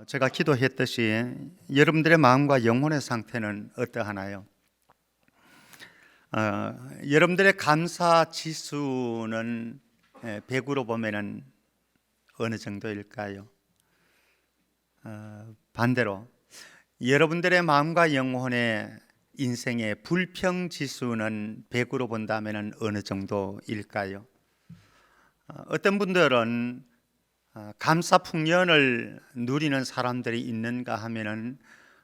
제가 기도했듯이 여러분들의 마음과 영혼의 상태는 어떠하나요? 여러분들의 감사 지수는 100으로 보면은 어느 정도일까요? 반대로 여러분들의 마음과 영혼의 인생의 불평 지수는 100으로 본다면은 어느 정도일까요? 어떤 분들은 감사 풍년을 누리는 사람들이 있는가 하면은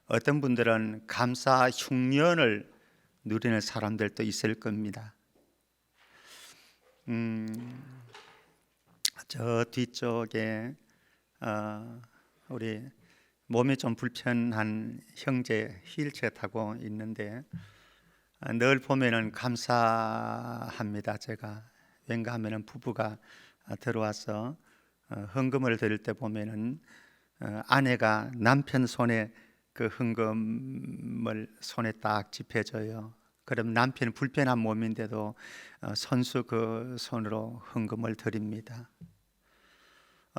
어떤 분들은 감사 흉년을 누리는 사람들도 있을 겁니다. 저 뒤쪽에 우리 몸이 좀 불편한 형제 휠체어 타고 있는데 늘 보면은 감사합니다. 제가 왠가 하면은 부부가 들어와서 헌금을 드릴 때 보면은 아내가 남편 손에 그 헌금을 손에 딱 짚어줘요. 그럼 남편이 불편한 몸인데도 선수 그 손으로 헌금을 드립니다.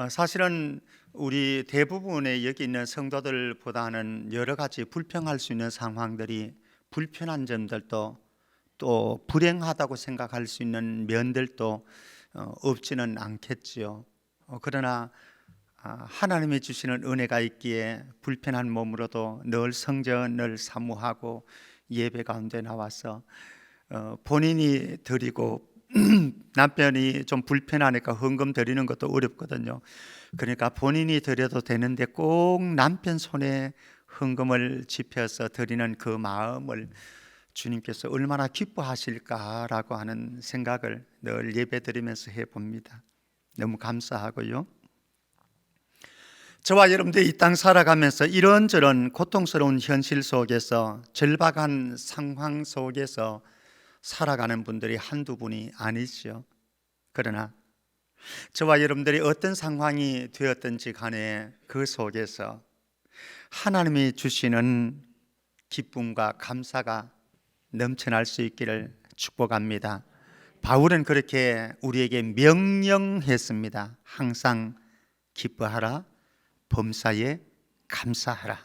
사실은 우리 대부분의 여기 있는 성도들보다는 여러 가지 불평할 수 있는 상황들이 불편한 점들도 또 불행하다고 생각할 수 있는 면들도 없지는 않겠지요. 그러나 하나님이 주시는 은혜가 있기에 불편한 몸으로도 늘 성전을 사모하고 예배 가운데 나와서 본인이 드리고 남편이 좀 불편하니까 헌금 드리는 것도 어렵거든요. 그러니까 본인이 드려도 되는데 꼭 남편 손에 헌금을 짚어서 드리는 그 마음을 주님께서 얼마나 기뻐하실까라고 하는 생각을 늘 예배 드리면서 해봅니다. 너무 감사하고요. 저와 여러분들이 이 땅 살아가면서 이런저런 고통스러운 현실 속에서 절박한 상황 속에서 살아가는 분들이 한두 분이 아니죠. 그러나 저와 여러분들이 어떤 상황이 되었든지 간에 그 속에서 하나님이 주시는 기쁨과 감사가 넘쳐날 수 있기를 축복합니다. 바울은 그렇게 우리에게 명령했습니다. 항상 기뻐하라, 범사에 감사하라.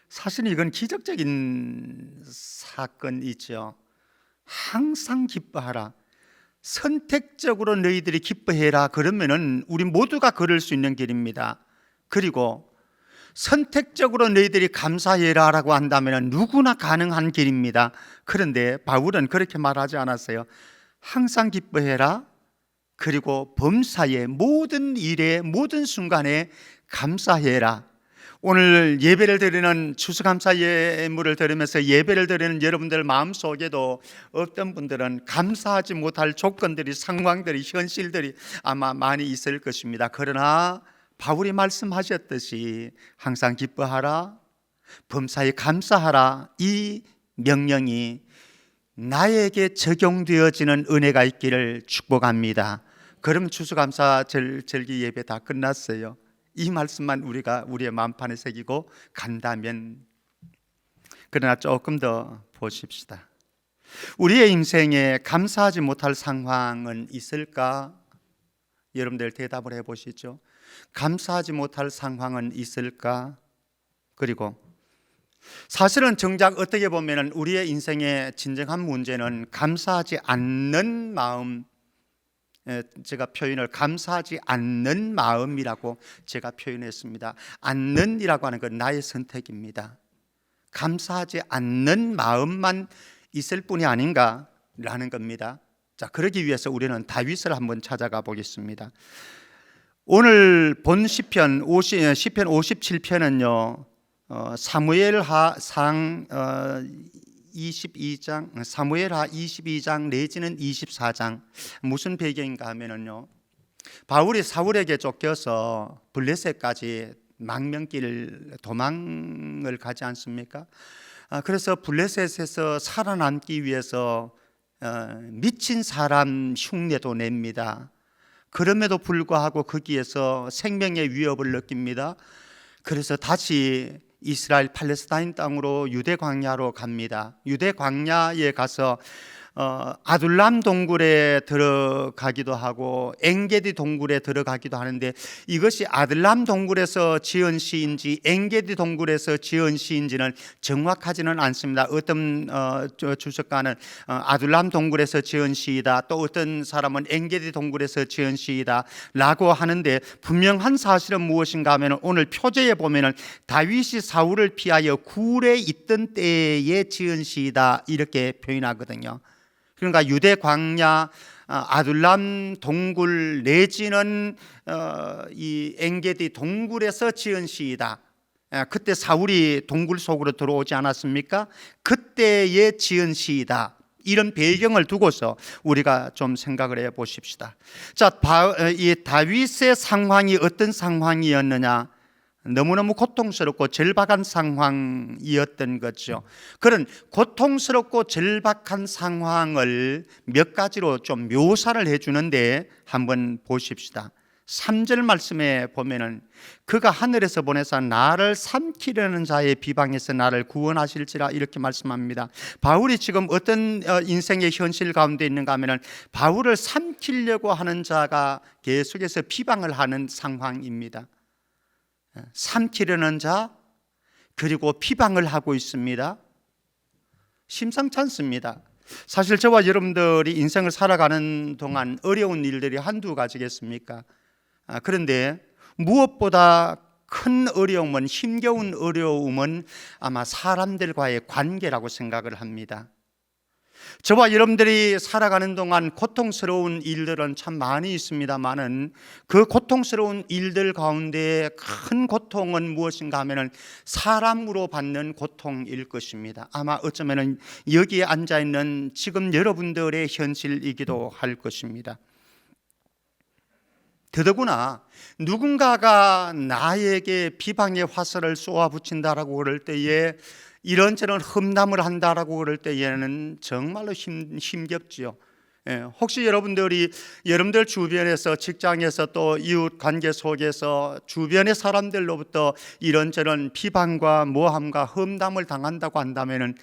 사실 이건 기적적인 사건이죠. 항상 기뻐하라. 선택적으로 너희들이 기뻐해라. 그러면은 우리 모두가 걸을 수 있는 길입니다. 그리고 선택적으로 너희들이 감사해라라고 한다면 누구나 가능한 길입니다. 그런데 바울은 그렇게 말하지 않았어요. 항상 기뻐해라. 그리고 범사에 모든 일에 모든 순간에 감사해라. 오늘 예배를 드리는 추수감사 예물을 드리면서 예배를 드리는 여러분들 마음속에도 어떤 분들은 감사하지 못할 조건들이, 상황들이, 현실들이 아마 많이 있을 것입니다. 그러나 바울이 말씀하셨듯이 항상 기뻐하라, 범사에 감사하라, 이 명령이 나에게 적용되어지는 은혜가 있기를 축복합니다. 그럼 추수감사 절기 예배 다 끝났어요. 이 말씀만 우리가 우리의 마음판에 새기고 간다면. 그러나 조금 더 보십시다. 우리의 인생에 감사하지 못할 상황은 있을까? 여러분들 대답을 해보시죠. 감사하지 못할 상황은 있을까? 그리고 사실은 정작 어떻게 보면 우리의 인생의 진정한 문제는 감사하지 않는 마음, 제가 표현을 감사하지 않는 마음이라고 제가 표현했습니다. 않는이라고 하는 건 나의 선택입니다. 감사하지 않는 마음만 있을 뿐이 아닌가라는 겁니다. 자, 그러기 위해서 우리는 다윗을 한번 찾아가 보겠습니다. 오늘 본 시편 57편은요 사무엘하상 22장, 사무엘하 22장 내지는 24장. 무슨 배경인가 하면은요, 바울이 사울에게 쫓겨서 블레셋까지 망명길 도망을 가지 않습니까? 그래서 블레셋에서 살아남기 위해서 미친 사람 흉내도 냅니다. 그럼에도 불구하고 거기에서 생명의 위협을 느낍니다. 그래서 다시 이스라엘 팔레스타인 땅으로 유대 광야로 갑니다. 유대 광야에 가서 아둘람 동굴에 들어가기도 하고 엔게디 동굴에 들어가기도 하는데 이것이 아둘람 동굴에서 지은 시인지 엔게디 동굴에서 지은 시인지는 정확하지는 않습니다. 어떤 주석가는 아둘람 동굴에서 지은 시이다, 또 어떤 사람은 엔게디 동굴에서 지은 시이다 라고 하는데, 분명한 사실은 무엇인가 하면 오늘 표제에 보면 다윗이 사울을 피하여 굴에 있던 때에 지은 시이다 이렇게 표현하거든요. 그러니까 유대 광야 아둘람 동굴 내지는 이 엔게디 동굴에서 지은 시이다. 그때 사울이 동굴 속으로 들어오지 않았습니까? 그때에 지은 시이다. 이런 배경을 두고서 우리가 좀 생각을 해 보십시다. 자, 이 다윗의 상황이 어떤 상황이었느냐? 너무너무 고통스럽고 절박한 상황이었던 거죠. 그런 고통스럽고 절박한 상황을 몇 가지로 좀 묘사를 해주는데 한번 보십시다. 3절 말씀에 보면은 그가 하늘에서 보내사 나를 삼키려는 자의 비방에서 나를 구원하실지라 이렇게 말씀합니다. 바울이 지금 어떤 인생의 현실 가운데 있는가 하면은 바울을 삼키려고 하는 자가 계속해서 비방을 하는 상황입니다. 삼키려는 자, 그리고 비방을 하고 있습니다. 심상치 않습니다. 사실 저와 여러분들이 인생을 살아가는 동안 어려운 일들이 한두 가지겠습니까? 그런데 무엇보다 큰 어려움은, 힘겨운 어려움은 아마 사람들과의 관계라고 생각을 합니다. 저와 여러분들이 살아가는 동안 고통스러운 일들은 참 많이 있습니다만은 그 고통스러운 일들 가운데 큰 고통은 무엇인가 하면은 사람으로 받는 고통일 것입니다. 아마 어쩌면은 여기에 앉아 있는 지금 여러분들의 현실이기도 할 것입니다. 더더구나 누군가가 나에게 비방의 화살을 쏘아붙인다라고 그럴 때에, 이런저런 험담을 한다라고 그럴 때에는 정말로 힘겹지요. 혹시 여러분들 주변에서, 직장에서, 또 이웃 관계 속에서 주변의 사람들로부터 이런저런 비방과 모함과 험담을 당한다고 한다면은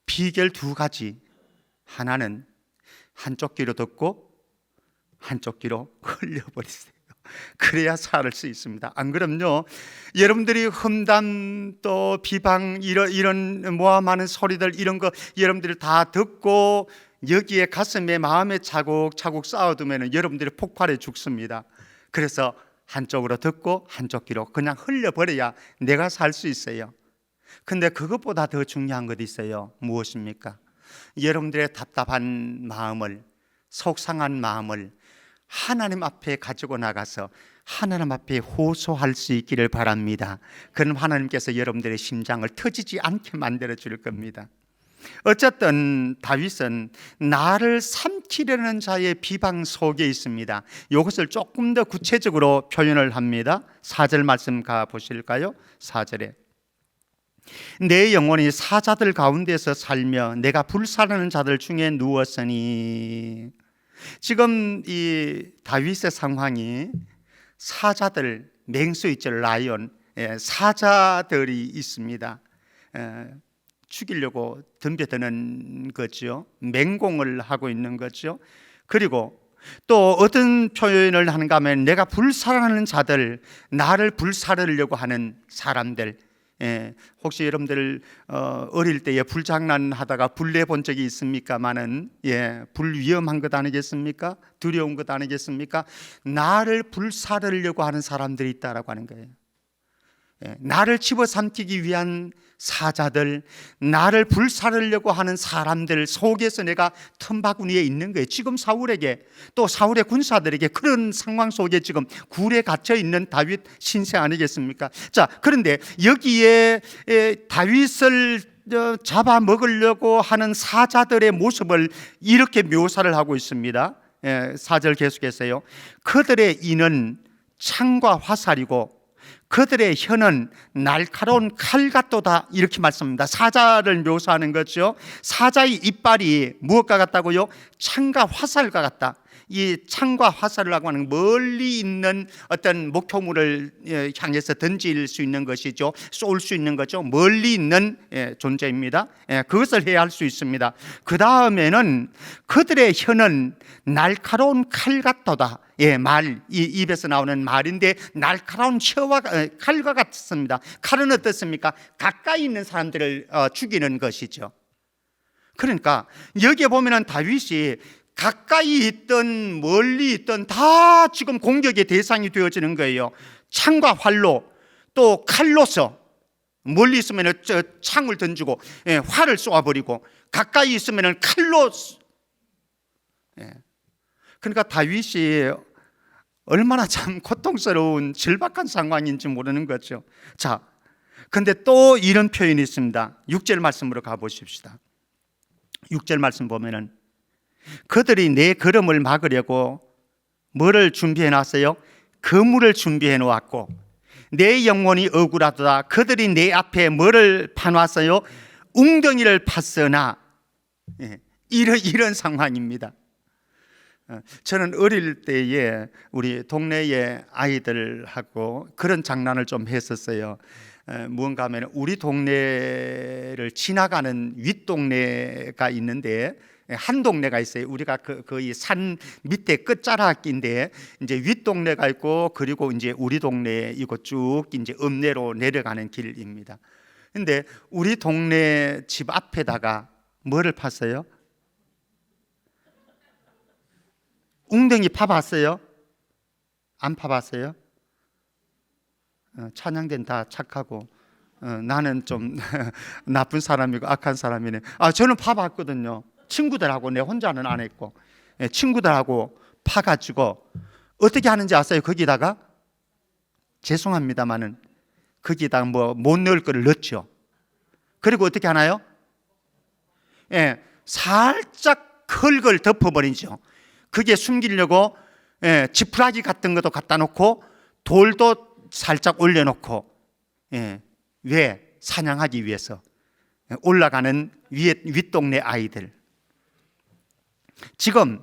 비결 두 가지. 하나는 한쪽 귀로 듣고 한쪽 귀로 흘려버리세요. 그래야 살을 수 있습니다. 안 그럼요, 여러분들이 험담 또 비방 이런 모함하는 소리들, 이런 거 여러분들이 다 듣고 여기에 가슴에 마음에 차곡차곡 쌓아두면 여러분들이 폭발해 죽습니다. 그래서 한쪽으로 듣고 한쪽 귀로 그냥 흘려버려야 내가 살 수 있어요. 근데 그것보다 더 중요한 것이 있어요. 무엇입니까? 여러분들의 답답한 마음을, 속상한 마음을 하나님 앞에 가지고 나가서 하나님 앞에 호소할 수 있기를 바랍니다. 그럼 하나님께서 여러분들의 심장을 터지지 않게 만들어 줄 겁니다. 어쨌든 다윗은 나를 삼키려는 자의 비방 속에 있습니다. 이것을 조금 더 구체적으로 표현을 합니다. 4절 말씀 가보실까요? 4절에 내 영혼이 사자들 가운데서 살며 내가 불사르는 자들 중에 누웠으니, 지금 이 다윗의 상황이 사자들, 맹수 있죠, 라이온, 사자들이 있습니다. 죽이려고 덤벼드는 거죠. 맹공을 하고 있는 거죠. 그리고 또 어떤 표현을 하는가 하면 내가 불살하는 자들, 나를 불사르려고 하는 사람들. 혹시 여러분들 어릴 때에 불장난하다가 불 내본 적이 있습니까마는, 불 위험한 것 아니겠습니까? 두려운 것 아니겠습니까? 나를 불사르려고 하는 사람들이 있다라고 하는 거예요. 나를 집어삼키기 위한 사자들, 나를 불사르려고 하는 사람들 속에서 내가 틈바구니에 있는 거예요. 지금 사울에게, 또 사울의 군사들에게 그런 상황 속에 지금 굴에 갇혀 있는 다윗 신세 아니겠습니까? 자, 그런데 여기에 다윗을 잡아먹으려고 하는 사자들의 모습을 이렇게 묘사를 하고 있습니다. 4절 계속해서요. 그들의 이는 창과 화살이고 그들의 혀는 날카로운 칼 같도다, 이렇게 말씀합니다. 사자를 묘사하는 거죠. 사자의 이빨이 무엇과 같다고요? 창과 화살과 같다. 이 창과 화살이라고 하는 멀리 있는 어떤 목표물을 향해서 던질 수 있는 것이죠. 쏠 수 있는 거죠. 멀리 있는 존재입니다. 그것을 해야 할 수 있습니다. 그 다음에는 그들의 혀는 날카로운 칼 같도다. 말, 이 입에서 나오는 말인데 날카로운 혀와 칼과 같습니다. 칼은 어떻습니까? 가까이 있는 사람들을 죽이는 것이죠. 그러니까 여기에 보면은 다윗이 가까이 있든 멀리 있든 다 지금 공격의 대상이 되어지는 거예요. 창과 활로 또 칼로서, 멀리 있으면 창을 던지고 활을 쏘아버리고, 가까이 있으면 칼로. 그러니까 다윗이 얼마나 참 고통스러운 절박한 상황인지 모르는 거죠. 자, 근데 또 이런 표현이 있습니다. 6절 말씀으로 가보십시다. 6절 말씀 보면은 그들이 내 걸음을 막으려고 뭐를 준비해 놨어요? 그물을 준비해 놓았고 내 영혼이 억울하도다. 그들이 내 앞에 뭐를 파놨어요? 웅덩이를 팠으나. 이런 상황입니다. 저는 어릴 때에 우리 동네의 아이들하고 그런 장난을 좀 했었어요. 무언가 하면 우리 동네를 지나가는 윗동네가 있는데, 한 동네가 있어요. 우리가 거의 산 밑에 끝자락인데 이제 윗동네가 있고, 그리고 이제 우리 동네 이곳 쭉 이제 읍내로 내려가는 길입니다. 근데 우리 동네 집 앞에다가 뭐를 팠어요? 웅덩이 파봤어요? 안 파봤어요? 찬양대는 다 착하고 나는 좀 나쁜 사람이고 악한 사람이네. 저는 파봤거든요. 친구들하고, 내 혼자는 안 했고 친구들하고 파가지고 어떻게 하는지 아세요? 거기다가, 죄송합니다마는 거기다가 뭐 못 넣을 거를 넣죠. 그리고 어떻게 하나요? 살짝 흙을 덮어버리죠. 그게 숨기려고 지푸라기 같은 것도 갖다 놓고 돌도 살짝 올려놓고, 왜? 사냥하기 위해서 올라가는 윗동네 아이들. 지금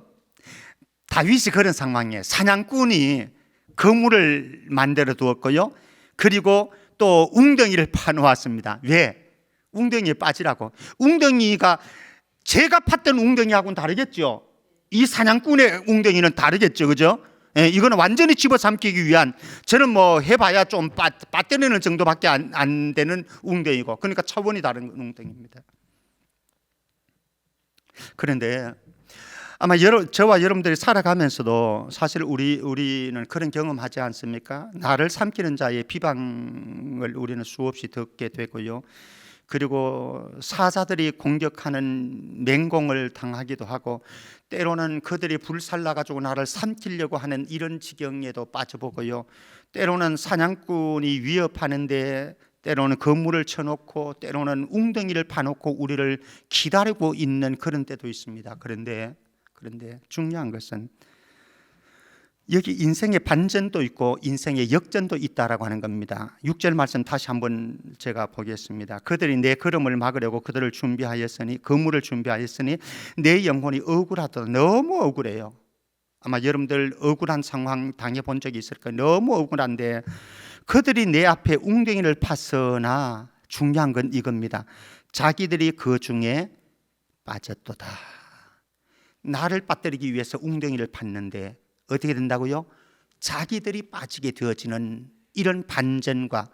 다윗이 그런 상황이에요. 사냥꾼이 그물을 만들어 두었고요, 그리고 또 웅덩이를 파놓았습니다. 왜? 웅덩이에 빠지라고. 웅덩이가 제가 팠던 웅덩이하고는 다르겠죠. 이 사냥꾼의 웅덩이는 다르겠죠, 그죠? 이거는 완전히 집어삼키기 위한, 저는 뭐 해봐야 좀 빠떼내는 정도밖에 안 되는 웅덩이고, 그러니까 차원이 다른 웅덩이입니다. 그런데 아마 저와 여러분들이 살아가면서도 사실 우리는 그런 경험하지 않습니까? 나를 삼키는 자의 비방을 우리는 수없이 듣게 되고요, 그리고 사자들이 공격하는 맹공을 당하기도 하고, 때로는 그들이 불살라가지고 나를 삼키려고 하는 이런 지경에도 빠져보고요, 때로는 사냥꾼이 위협하는데 때로는 그물을 쳐놓고 때로는 웅덩이를 파놓고 우리를 기다리고 있는 그런 때도 있습니다. 그런데 중요한 것은 여기 인생의 반전도 있고 인생의 역전도 있다라고 하는 겁니다. 6절 말씀 다시 한번 제가 보겠습니다. 그들이 내 걸음을 막으려고 그들을 준비하였으니, 그물을 준비하였으니 내 영혼이 억울하다. 너무 억울해요. 아마 여러분들 억울한 상황 당해본 적이 있을 거예요. 너무 억울한데 그들이 내 앞에 웅덩이를 팠으나, 중요한 건 이겁니다. 자기들이 그 중에 빠졌도다. 나를 빠뜨리기 위해서 웅덩이를 팠는데 어떻게 된다고요? 자기들이 빠지게 되어지는 이런 반전과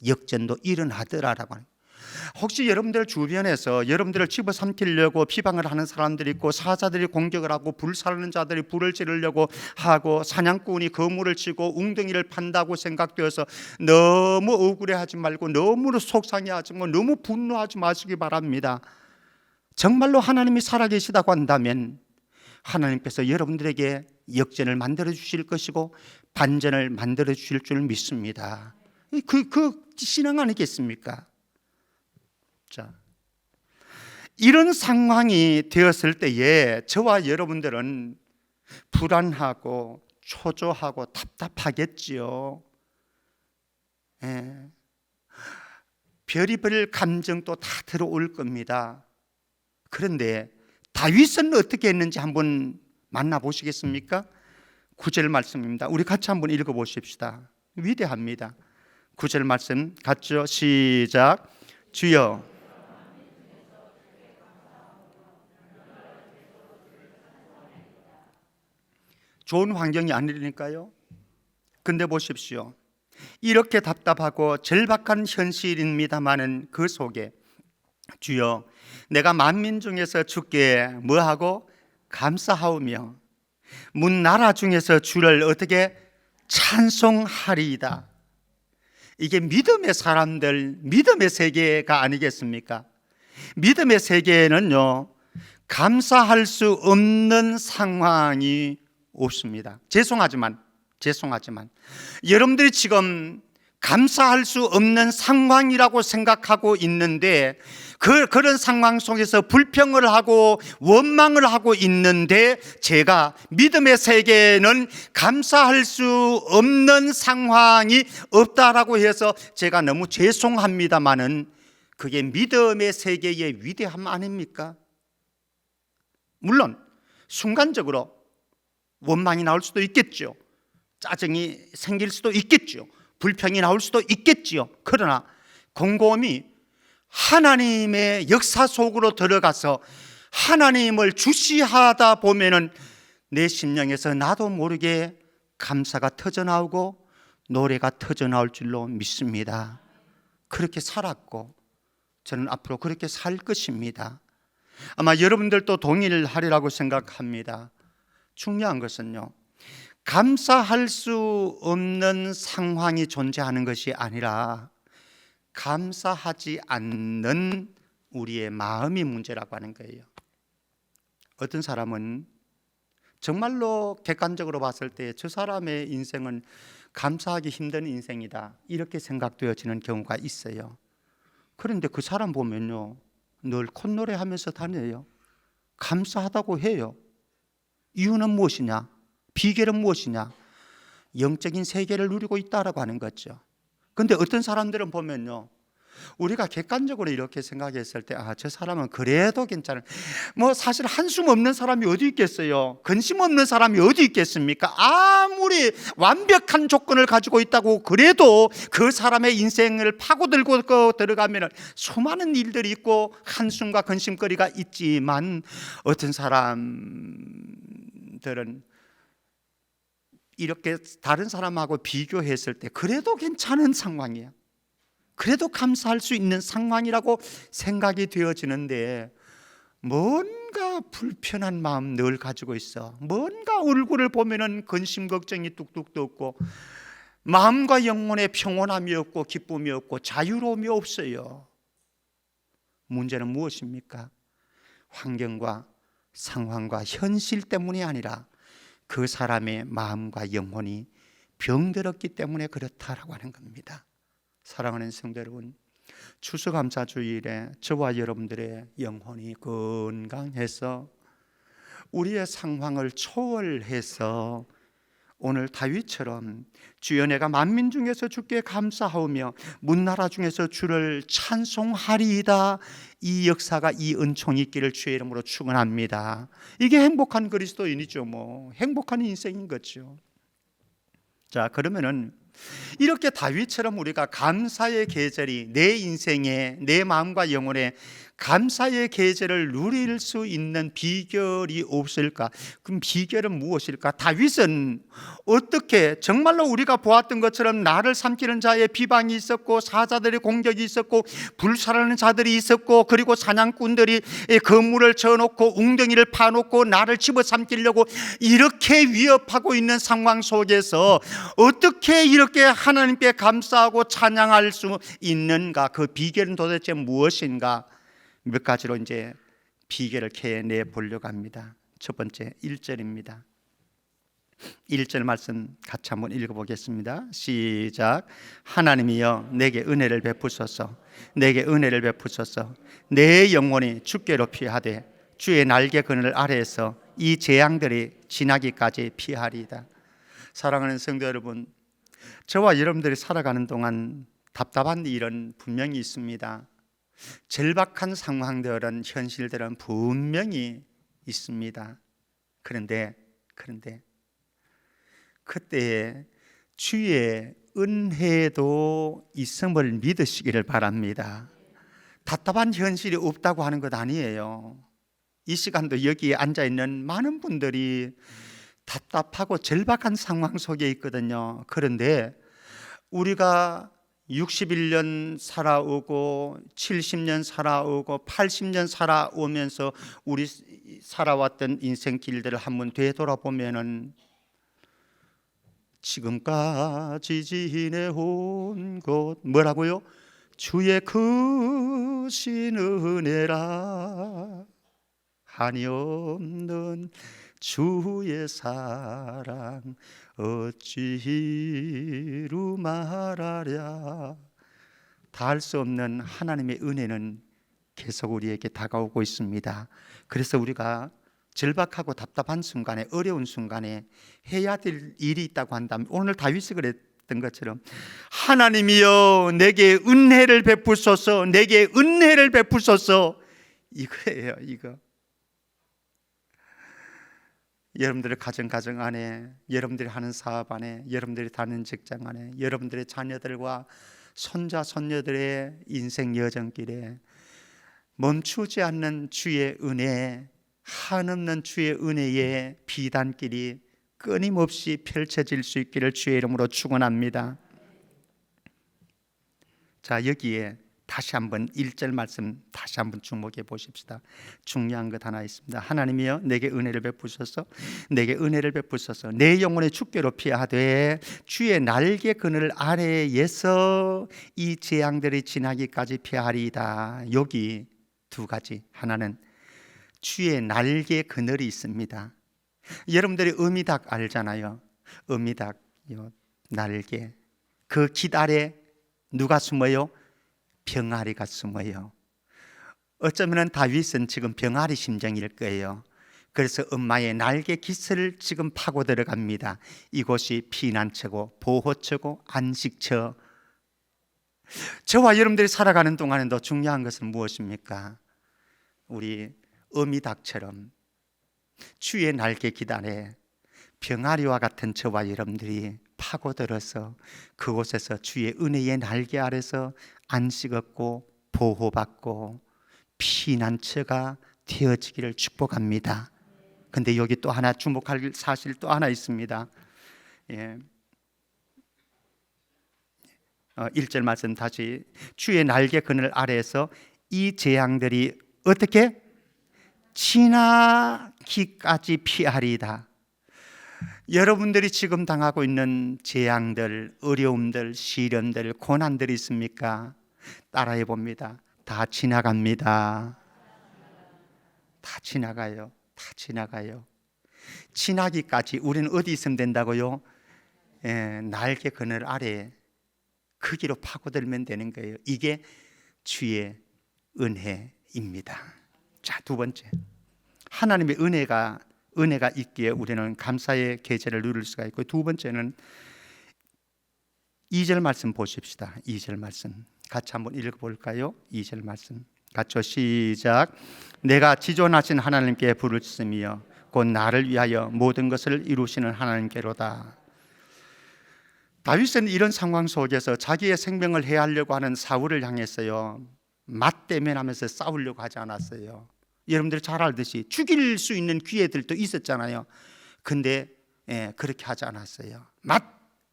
역전도 일어나더라라고 하는. 혹시 여러분들 주변에서 여러분들을 집어삼키려고 비방을 하는 사람들이 있고, 사자들이 공격을 하고 불사르는 자들이 불을 지르려고 하고, 사냥꾼이 거물을 치고 웅덩이를 판다고 생각되어서 너무 억울해하지 말고, 너무 속상해하지 말고, 너무 분노하지 마시기 바랍니다. 정말로 하나님이 살아계시다고 한다면 하나님께서 여러분들에게 역전을 만들어 주실 것이고 반전을 만들어 주실 줄 믿습니다. 그 신앙 아니겠습니까? 자, 이런 상황이 되었을 때에 저와 여러분들은 불안하고 초조하고 답답하겠지요. 별의별 감정도 다 들어올 겁니다. 그런데 다윗은 어떻게 했는지 한번 만나보시겠습니까? 9절 말씀입니다. 우리 같이 한번 읽어보십시다. 위대합니다. 9절 말씀 같죠? 시작. 주여 좋은 환경이 아니니까요. 근데 보십시오. 이렇게 답답하고 절박한 현실입니다마는 그 속에 주여 내가 만민 중에서 주께 뭐하고 감사하오며 문 나라 중에서 주를 어떻게 찬송하리이다. 이게 믿음의 사람들, 믿음의 세계가 아니겠습니까? 믿음의 세계에는요 감사할 수 없는 상황이 없습니다. 죄송하지만 여러분들이 지금 감사할 수 없는 상황이라고 생각하고 있는데 그런 상황 속에서 불평을 하고 원망을 하고 있는데 제가 믿음의 세계에는 감사할 수 없는 상황이 없다라고 해서 제가 너무 죄송합니다마는 그게 믿음의 세계의 위대함 아닙니까? 물론 순간적으로 원망이 나올 수도 있겠죠. 짜증이 생길 수도 있겠죠. 불평이 나올 수도 있겠지요. 그러나 곰곰이 하나님의 역사 속으로 들어가서 하나님을 주시하다 보면은 내 심령에서 나도 모르게 감사가 터져나오고 노래가 터져나올 줄로 믿습니다. 그렇게 살았고 저는 앞으로 그렇게 살 것입니다. 아마 여러분들도 동일하리라고 생각합니다. 중요한 것은요 감사할 수 없는 상황이 존재하는 것이 아니라 감사하지 않는 우리의 마음이 문제라고 하는 거예요. 어떤 사람은 정말로 객관적으로 봤을 때 저 사람의 인생은 감사하기 힘든 인생이다 이렇게 생각되어지는 경우가 있어요. 그런데 그 사람 보면요 늘 콧노래하면서 다녀요. 감사하다고 해요. 이유는 무엇이냐? 비결은 무엇이냐? 영적인 세계를 누리고 있다라고 하는 거죠. 그런데 어떤 사람들은 보면요 우리가 객관적으로 이렇게 생각했을 때 저 사람은 그래도 괜찮은 뭐 사실 한숨 없는 사람이 어디 있겠어요? 근심 없는 사람이 어디 있겠습니까? 아무리 완벽한 조건을 가지고 있다고 그래도 그 사람의 인생을 파고들고 들어가면 수많은 일들이 있고 한숨과 근심거리가 있지만 어떤 사람들은 이렇게 다른 사람하고 비교했을 때 그래도 괜찮은 상황이야. 그래도 감사할 수 있는 상황이라고 생각이 되어지는데 뭔가 불편한 마음 늘 가지고 있어. 뭔가 얼굴을 보면은 근심 걱정이 뚝뚝 떠있고 마음과 영혼의 평온함이 없고 기쁨이 없고 자유로움이 없어요. 문제는 무엇입니까? 환경과 상황과 현실 때문이 아니라 그 사람의 마음과 영혼이 병들었기 때문에 그렇다라고 하는 겁니다. 사랑하는 성도 여러분, 추수감사주일에 저와 여러분들의 영혼이 건강해서 우리의 상황을 초월해서 오늘 다윗처럼 주여 내가 만민 중에서 주께 감사하오며 문나라 중에서 주를 찬송하리이다, 이 역사가 이 은총이 있기를 주의 이름으로 축원합니다. 이게 행복한 그리스도인이죠. 뭐 행복한 인생인 거죠. 자, 그러면은 이렇게 다윗처럼 우리가 감사의 계절이 내 인생에 내 마음과 영혼에 감사의 계절을 누릴 수 있는 비결이 없을까? 그럼 비결은 무엇일까? 다윗은 어떻게 정말로 우리가 보았던 것처럼 나를 삼키는 자의 비방이 있었고 사자들의 공격이 있었고 불살하는 자들이 있었고 그리고 사냥꾼들이 건물을 쳐놓고 웅덩이를 파놓고 나를 집어삼키려고 이렇게 위협하고 있는 상황 속에서 어떻게 이렇게 하나님께 감사하고 찬양할 수 있는가? 그 비결은 도대체 무엇인가? 몇 가지로 이제 비결을 캐내 보려고 합니다. 첫 번째 1절입니다. 1절 말씀 같이 한번 읽어보겠습니다. 시작. 하나님이여 내게 은혜를 베푸소서. 내게 은혜를 베푸소서. 내 영혼이 주께로 피하되 주의 날개 그늘 아래에서 이 재앙들이 지나기까지 피하리이다. 사랑하는 성도 여러분, 저와 여러분들이 살아가는 동안 답답한 일은 분명히 있습니다. 절박한 상황들은 현실들은 분명히 있습니다. 그런데 그런데 그때에 주의 은혜도 있음을 믿으시기를 바랍니다. 답답한 현실이 없다고 하는 것 아니에요. 이 시간도 여기에 앉아있는 많은 분들이 답답하고 절박한 상황 속에 있거든요. 그런데 우리가 61년 살아오고 70년 살아오고 80년 살아오면서 우리 살아왔던 인생 길들을 한번 되돌아보면은 지금까지 지내온 곳 뭐라고요? 주의 크신 은혜라 한이 없는 주의 사랑 어찌 이루 말하랴. 다 할 수 없는 하나님의 은혜는 계속 우리에게 다가오고 있습니다. 그래서 우리가 절박하고 답답한 순간에, 어려운 순간에 해야 될 일이 있다고 한다면, 오늘 다윗이 그랬던 것처럼 하나님이여 내게 은혜를 베푸소서, 내게 은혜를 베푸소서, 이거예요. 이거 여러분들의 가정 안에, 여러분들이 하는 사업 안에, 여러분들이 다니는 직장 안에, 여러분들의 자녀들과 손자 손녀들의 인생 여정길에 멈추지 않는 주의 은혜, 한없는 주의 은혜의 비단길이 끊임없이 펼쳐질 수 있기를 주의 이름으로 축원합니다. 자, 여기에 다시 한번 1절 말씀 다시 한번 주목해 보십시다. 중요한 것 하나 있습니다. 하나님이여 내게 은혜를 베푸소서, 내게 은혜를 베푸소서, 내 영혼의 축궤로 피하되 주의 날개 그늘 아래에서 이 재앙들이 지나기까지 피하리이다. 여기 두 가지, 하나는 주의 날개 그늘이 있습니다. 여러분들이 어미닭 알잖아요. 어미닭 날개, 그 깃 아래 누가 숨어요? 병아리가 숨어요. 어쩌면 다윗은 지금 병아리 심정일 거예요. 그래서 엄마의 날개 깃을 지금 파고 들어갑니다. 이곳이 피난처고 보호처고 안식처. 저와 여러분들이 살아가는 동안에도 중요한 것은 무엇입니까? 우리 어미닭처럼 주의 날개 깃 아래 병아리와 같은 저와 여러분들이 파고들어서 그곳에서 주의 은혜의 날개 아래서 안식 얻고 보호받고 피난처가 되어지기를 축복합니다. 근데 여기 또 하나 주목할 사실 또 하나 있습니다. 1절 말씀 다시, 주의 날개 그늘 아래에서 이 재앙들이 어떻게? 지나기까지 피하리이다. 여러분들이 지금 당하고 있는 재앙들, 어려움들, 시련들, 고난들이 있습니까? 따라해 봅니다. 다 지나갑니다. 다 지나가요. 다 지나가요. 지나기까지 우리는 어디 있으면 된다고요? 날개 그늘 아래 그 길로 파고들면 되는 거예요. 이게 주의 은혜입니다. 자, 두 번째, 하나님의 은혜가 있기에 우리는 감사의 계절을 누릴 수가 있고, 두 번째는 2절 말씀 보십시다. 2절 말씀 같이 한번 읽어볼까요? 2절 말씀 같이 시작. 내가 지존하신 하나님께 부르짖으며 곧 나를 위하여 모든 것을 이루시는 하나님께로다. 다윗은 이런 상황 속에서 자기의 생명을 해하려고 하는 사울을 향해서요, 맞대면하면서 싸우려고 하지 않았어요. 여러분들이 잘 알듯이 죽일 수 있는 기회들도 있었잖아요. 근데 그렇게 하지 않았어요.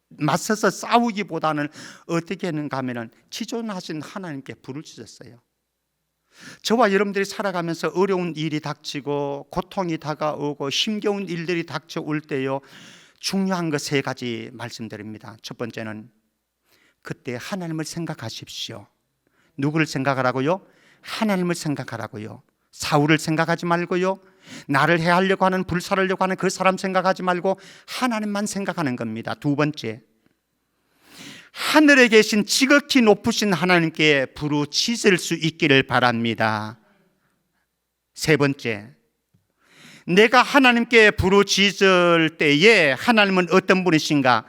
맞서서 싸우기보다는 어떻게 했는가 하면 지존하신 하나님께 부르짖었어요. 저와 여러분들이 살아가면서 어려운 일이 닥치고 고통이 다가오고 힘겨운 일들이 닥쳐올 때요, 중요한 것 세 가지 말씀드립니다. 첫 번째는 그때 하나님을 생각하십시오. 누구를 생각하라고요? 하나님을 생각하라고요. 사울을 생각하지 말고요, 나를 해하려고 하는, 불살으려고 하는 그 사람 생각하지 말고 하나님만 생각하는 겁니다. 두 번째, 하늘에 계신 지극히 높으신 하나님께 부르짖을 수 있기를 바랍니다. 세 번째, 내가 하나님께 부르짖을 때에 하나님은 어떤 분이신가?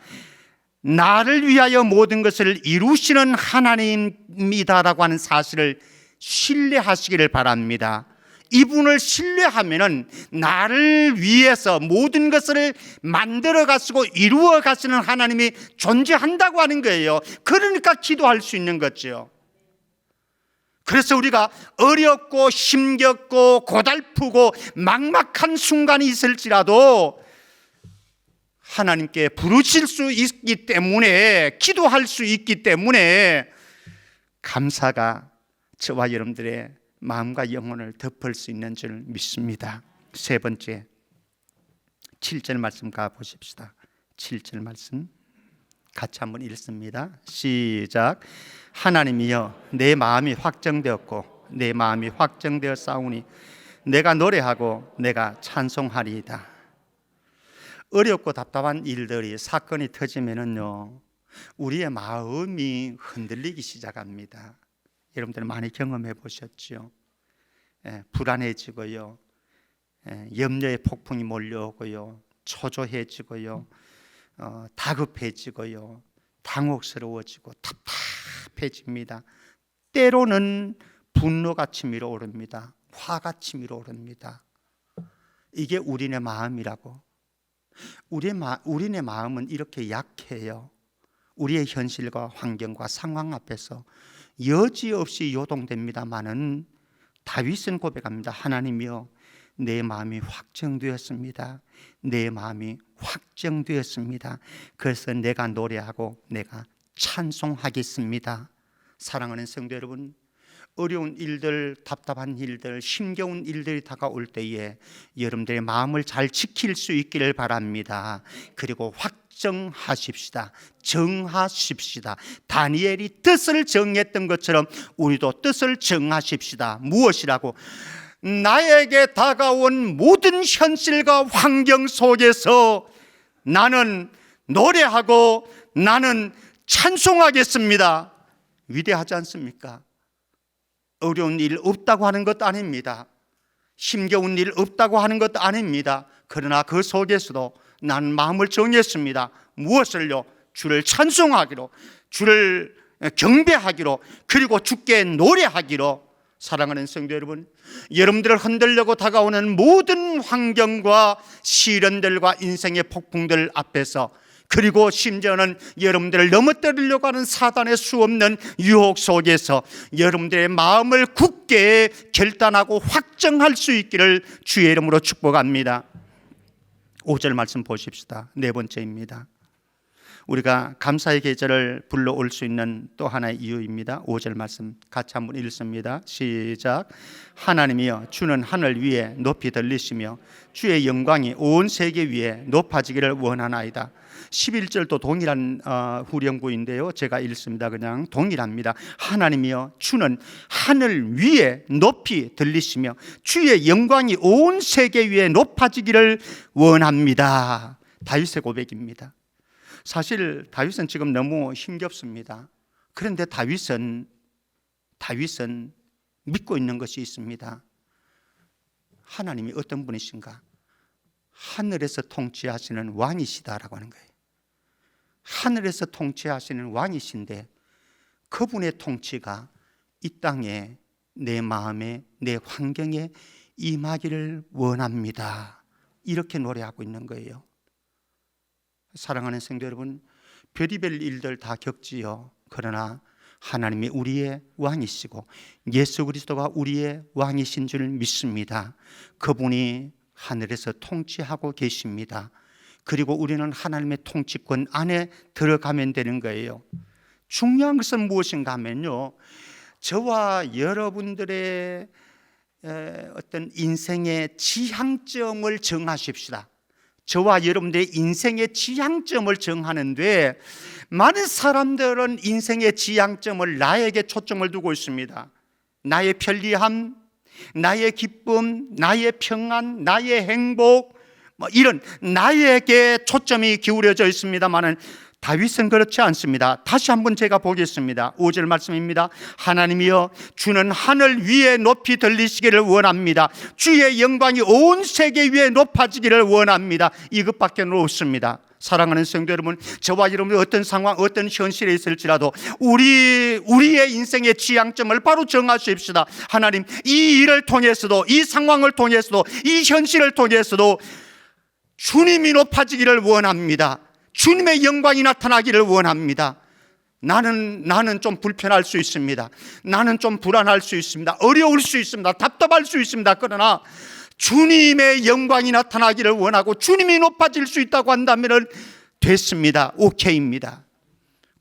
나를 위하여 모든 것을 이루시는 하나님이다라고 하는 사실을 신뢰하시기를 바랍니다. 이분을 신뢰하면은 나를 위해서 모든 것을 만들어 가시고 이루어 가시는 하나님이 존재한다고 하는 거예요. 그러니까 기도할 수 있는 거죠. 그래서 우리가 어렵고 힘겹고 고달프고 막막한 순간이 있을지라도 하나님께 부르실 수 있기 때문에, 기도할 수 있기 때문에 감사가 저와 여러분들의 마음과 영혼을 덮을 수 있는 줄 믿습니다. 세 번째, 7절 말씀 가보십시다. 7절 말씀 같이 한번 읽습니다. 시작. 하나님이여, 내 마음이 확정되었고 내 마음이 확정되어 싸우니 내가 노래하고 내가 찬송하리이다. 어렵고 답답한 일들이, 사건이 터지면은요, 우리의 마음이 흔들리기 시작합니다. 여러분들 많이 경험해 보셨죠? 불안해지고요, 염려의 폭풍이 몰려오고요, 초조해지고요, 다급해지고요, 당혹스러워지고 답답해집니다. 때로는 분노가 치밀어 오릅니다. 화가 치밀어 오릅니다. 이게 우리네 마음이라고. 우리네 마음은 이렇게 약해요. 우리의 현실과 환경과 상황 앞에서 여지없이 요동됩니다마는 다윗은 고백합니다. 하나님이여, 내 마음이 확정되었습니다. 내 마음이 확정되었습니다. 그래서 내가 노래하고 내가 찬송하겠습니다. 사랑하는 성도 여러분, 어려운 일들, 답답한 일들, 힘겨운 일들이 다가올 때에 여러분들의 마음을 잘 지킬 수 있기를 바랍니다. 그리고 확정하십시다. 정하십시다. 다니엘이 뜻을 정했던 것처럼 우리도 뜻을 정하십시다. 무엇이라고? 나에게 다가온 모든 현실과 환경 속에서 나는 노래하고 나는 찬송하겠습니다. 위대하지 않습니까? 어려운 일 없다고 하는 것도 아닙니다. 힘겨운 일 없다고 하는 것도 아닙니다. 그러나 그 속에서도 나는 마음을 정했습니다. 무엇을요? 주를 찬송하기로, 주를 경배하기로, 그리고 주께 노래하기로. 사랑하는 성도 여러분, 여러분들을 흔들려고 다가오는 모든 환경과 시련들과 인생의 폭풍들 앞에서, 그리고 심지어는 여러분들을 넘어뜨리려고 하는 사단의 수없는 유혹 속에서 여러분들의 마음을 굳게 결단하고 확정할 수 있기를 주의 이름으로 축복합니다. 5절 말씀 보십시다. 네 번째입니다. 우리가 감사의 계절을 불러올 수 있는 또 하나의 이유입니다. 5절 말씀 같이 한번 읽습니다. 시작. 하나님이여, 주는 하늘 위에 높이 들리시며 주의 영광이 온 세계 위에 높아지기를 원하나이다. 11절도 동일한 후령구인데요, 제가 읽습니다. 그냥 동일합니다. 하나님이여, 주는 하늘 위에 높이 들리시며 주의 영광이 온 세계 위에 높아지기를 원합니다. 다윗의 고백입니다. 사실 다윗은 지금 너무 힘겹습니다. 그런데 다윗은 믿고 있는 것이 있습니다. 하나님이 어떤 분이신가? 하늘에서 통치하시는 왕이시다라고 하는 거예요. 하늘에서 통치하시는 왕이신데 그분의 통치가 이 땅에, 내 마음에, 내 환경에 임하기를 원합니다. 이렇게 노래하고 있는 거예요. 사랑하는 성도 여러분, 별의별 일들 다 겪지요. 그러나 하나님이 우리의 왕이시고 예수 그리스도가 우리의 왕이신 줄 믿습니다. 그분이 하늘에서 통치하고 계십니다. 그리고 우리는 하나님의 통치권 안에 들어가면 되는 거예요. 중요한 것은 무엇인가 하면요, 저와 여러분들의 어떤 인생의 지향점을 정하십시다. 저와 여러분들의 인생의 지향점을 정하는데 많은 사람들은 인생의 지향점을 나에게 초점을 두고 있습니다. 나의 편리함, 나의 기쁨, 나의 평안, 나의 행복, 이런 나에게 초점이 기울여져 있습니다만은 다윗은 그렇지 않습니다. 다시 한번 제가 보겠습니다. 5절 말씀입니다. 하나님이여, 주는 하늘 위에 높이 들리시기를 원합니다. 주의 영광이 온 세계 위에 높아지기를 원합니다. 이것밖에 없습니다. 사랑하는 성도 여러분, 저와 여러분이 어떤 상황, 어떤 현실에 있을지라도 우리의 인생의 지향점을 바로 정하십시다. 하나님, 이 일을 통해서도, 이 상황을 통해서도, 이 현실을 통해서도 주님이 높아지기를 원합니다. 주님의 영광이 나타나기를 원합니다. 나는 좀 불편할 수 있습니다. 나는 좀 불안할 수 있습니다. 어려울 수 있습니다. 답답할 수 있습니다. 그러나 주님의 영광이 나타나기를 원하고 주님이 높아질 수 있다고 한다면 됐습니다. 오케이입니다.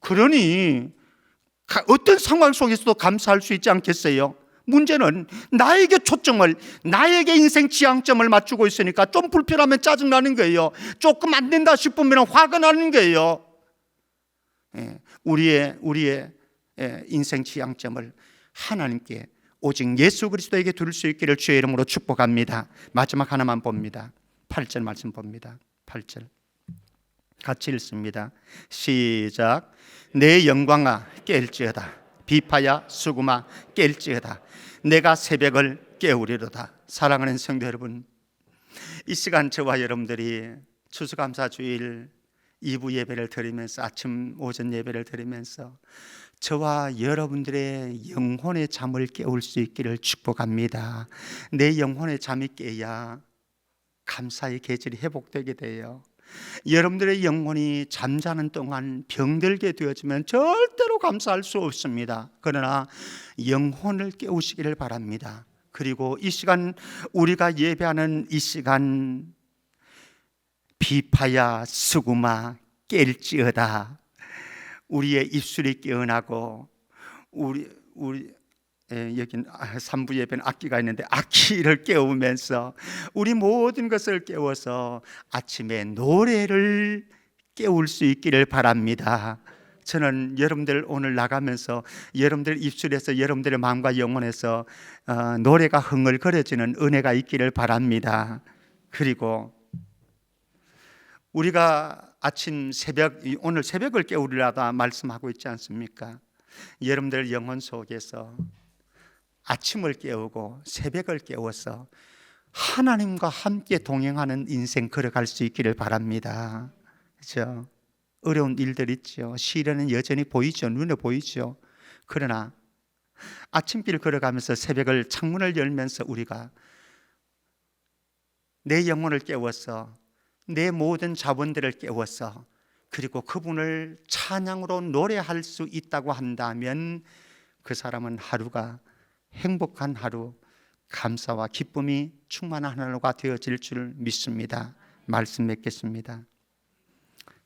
그러니 어떤 상황 속에서도 감사할 수 있지 않겠어요? 문제는 나에게 초점을, 나에게 인생 지향점을 맞추고 있으니까 좀 불편하면 짜증나는 거예요. 조금 안 된다 싶으면 화가 나는 거예요. 우리의 인생 지향점을 하나님께, 오직 예수 그리스도에게 둘 수 있기를 주의 이름으로 축복합니다. 마지막 하나만 봅니다. 8절 말씀 봅니다. 8절 같이 읽습니다. 시작. 내 영광아 깰지어다. 비파야 수구마 깰지어다. 내가 새벽을 깨우리로다. 사랑하는 성도 여러분, 이 시간 저와 여러분들이 추수감사주일 2부 예배를 드리면서, 아침 오전 예배를 드리면서 저와 여러분들의 영혼의 잠을 깨울 수 있기를 축복합니다. 내 영혼의 잠이 깨야 감사의 계절이 회복되게 돼요. 여러분들의 영혼이 잠자는 동안 병들게 되어지면 절대로 감사할 수 없습니다. 그러나 영혼을 깨우시기를 바랍니다. 그리고 이 시간, 우리가 예배하는 이 시간, 비파야 수구마 깰지어다. 우리의 입술이 깨어나고 여긴 3부 예배는 악기가 있는데 악기를 깨우면서 우리 모든 것을 깨워서 아침에 노래를 깨울 수 있기를 바랍니다. 저는 여러분들 오늘 나가면서 여러분들 입술에서, 여러분들의 마음과 영혼에서 노래가 흥얼거려지는 은혜가 있기를 바랍니다. 그리고 우리가 아침 새벽, 오늘 새벽을 깨우리라다 말씀하고 있지 않습니까? 여러분들 영혼 속에서 아침을 깨우고 새벽을 깨워서 하나님과 함께 동행하는 인생 걸어갈 수 있기를 바랍니다. 그렇죠? 어려운 일들 있죠. 시련은 여전히 보이죠. 눈에 보이죠. 그러나 아침길 걸어가면서 새벽을 창문을 열면서 우리가 내 영혼을 깨워서, 내 모든 자본들을 깨워서, 그리고 그분을 찬양으로 노래할 수 있다고 한다면 그 사람은 하루가 행복한 하루, 감사와 기쁨이 충만한 하루가 되어질 줄 믿습니다. 말씀 맺겠습니다.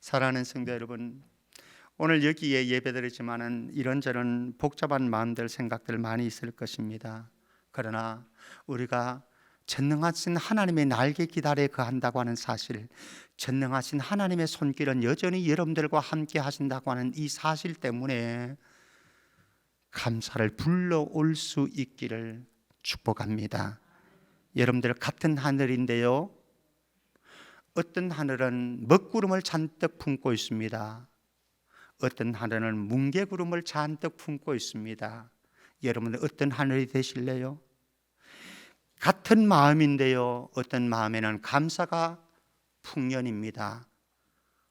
사랑하는 성도 여러분, 오늘 여기에 예배드리지만은 이런저런 복잡한 마음들, 생각들 많이 있을 것입니다. 그러나 우리가 전능하신 하나님의 날개 기다려 거한다고 하는 사실, 전능하신 하나님의 손길은 여전히 여러분들과 함께 하신다고 하는 이 사실 때문에 감사를 불러올 수 있기를 축복합니다. 여러분들 같은 하늘인데요, 어떤 하늘은 먹구름을 잔뜩 품고 있습니다. 어떤 하늘은 뭉게구름을 잔뜩 품고 있습니다. 여러분들 어떤 하늘이 되실래요? 같은 마음인데요, 어떤 마음에는 감사가 풍년입니다.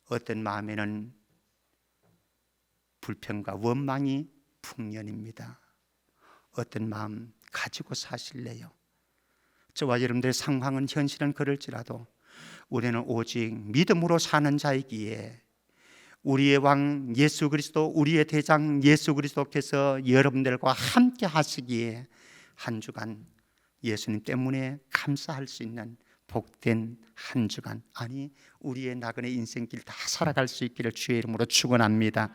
어떤 마음에는 불평과 원망이 풍년입니다. 어떤 마음 가지고 사실래요? 저와 여러분들의 상황은, 현실은 그럴지라도 우리는 오직 믿음으로 사는 자이기에 우리의 왕 예수 그리스도, 우리의 대장 예수 그리스도께서 여러분들과 함께 하시기에 한 주간 예수님 때문에 감사할 수 있는 복된 한 주간, 아니 우리의 나그네 인생길 다 살아갈 수 있기를 주의 이름으로 축원합니다.